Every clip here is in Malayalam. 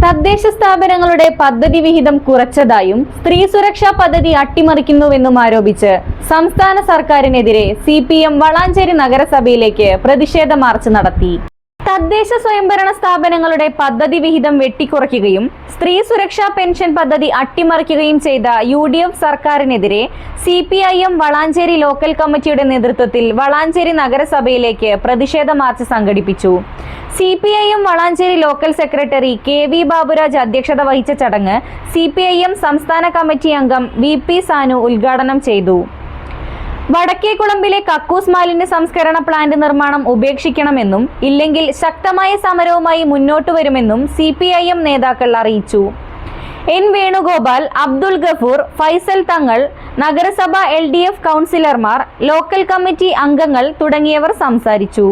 തദ്ദേശ സ്ഥാപനങ്ങളുടെ പദ്ധതി വിഹിതം കുറച്ചതായും സ്ത്രീ സുരക്ഷാ പദ്ധതി അട്ടിമറിക്കുന്നുവെന്നും ആരോപിച്ച് സംസ്ഥാന സർക്കാരിനെതിരെ CPM വളാഞ്ചേരി നഗരസഭയിലേക്ക് പ്രതിഷേധ മാർച്ച് നടത്തി. തദ്ദേശ സ്വയംഭരണ സ്ഥാപനങ്ങളുടെ പദ്ധതി വിഹിതം വെട്ടിക്കുറയ്ക്കുകയും സ്ത്രീ സുരക്ഷാ പെൻഷൻ പദ്ധതി അട്ടിമറിക്കുകയും ചെയ്ത UDF സർക്കാരിനെതിരെ CPIM വളാഞ്ചേരി ലോക്കൽ കമ്മിറ്റിയുടെ നേതൃത്വത്തിൽ വളാഞ്ചേരി നഗരസഭയിലേക്ക് പ്രതിഷേധ മാർച്ച് സംഘടിപ്പിച്ചു. CPIM Valanchery local secretary KV Baburaj അധ്യക്ഷത വഹിച്ച ചടങ്ങ് CPIM സംസ്ഥാന കമ്മിറ്റി അംഗം VP സാനു ഉദ്ഘാടനം ചെയ്തു. വടക്കേക്കുളമ്പിലെ കക്കൂസ് മാലിന്യ സംസ്കരണ പ്ലാന്റ് നിർമ്മാണം ഉപേക്ഷിക്കണമെന്നും ഇല്ലെങ്കിൽ ശക്തമായ സമരവുമായി മുന്നോട്ടു വരുമെന്നും CPIM നേതാക്കൾ അറിയിച്ചു. N വേണുഗോപാൽ, അബ്ദുൽ ഗഫൂർ, ഫൈസൽ തങ്ങൾ, നഗരസഭ LDF കൗൺസിലർമാർ, ലോക്കൽ കമ്മിറ്റി അംഗങ്ങൾ തുടങ്ങിയവർ സംസാരിച്ചു.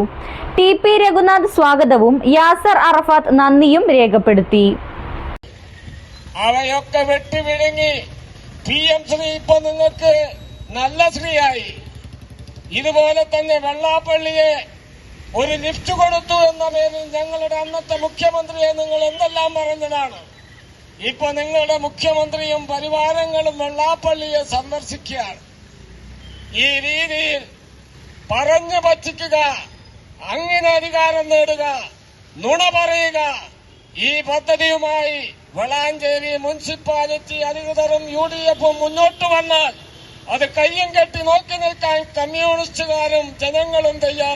TP രഘുനാഥ് സ്വാഗതവും യാസർ അറഫാത്ത് നന്ദിയും രേഖപ്പെടുത്തി. അവയൊക്കെ വെട്ടിവിഴുങ്ങി PM ശ്രീ ഇപ്പൊ നിങ്ങൾക്ക് നല്ല ശ്രീയായി. ഇതുപോലെ തന്നെ വെള്ളാപ്പള്ളിയെ ഒരു ലിഫ്റ്റ് കൊടുത്തു എന്ന പേരിൽ ഞങ്ങളുടെ അന്നത്തെ മുഖ്യമന്ത്രിയെ നിങ്ങൾ എന്തെല്ലാം പറഞ്ഞതാണ്. ഇപ്പൊ നിങ്ങളുടെ മുഖ്യമന്ത്രിയും പരിവാരങ്ങളും വെള്ളാപ്പള്ളിയെ സന്ദർശിക്കുകയാണ്. ഈ രീതിയിൽ പറഞ്ഞു പറ്റിക്കുക, അങ്ങനെ അധികാരം നേടുക, നുണ പറയുക, ഈ പദ്ധതിയുമായി വളാഞ്ചേരി മുനിസിപ്പാലിറ്റി അധികൃതരും UDFും മുന്നോട്ട് വന്നാൽ അത് കയ്യും കെട്ടി നോക്കി നിൽക്കാൻ കമ്മ്യൂണിസ്റ്റുകാരും ജനങ്ങളും തയ്യാറാണ്.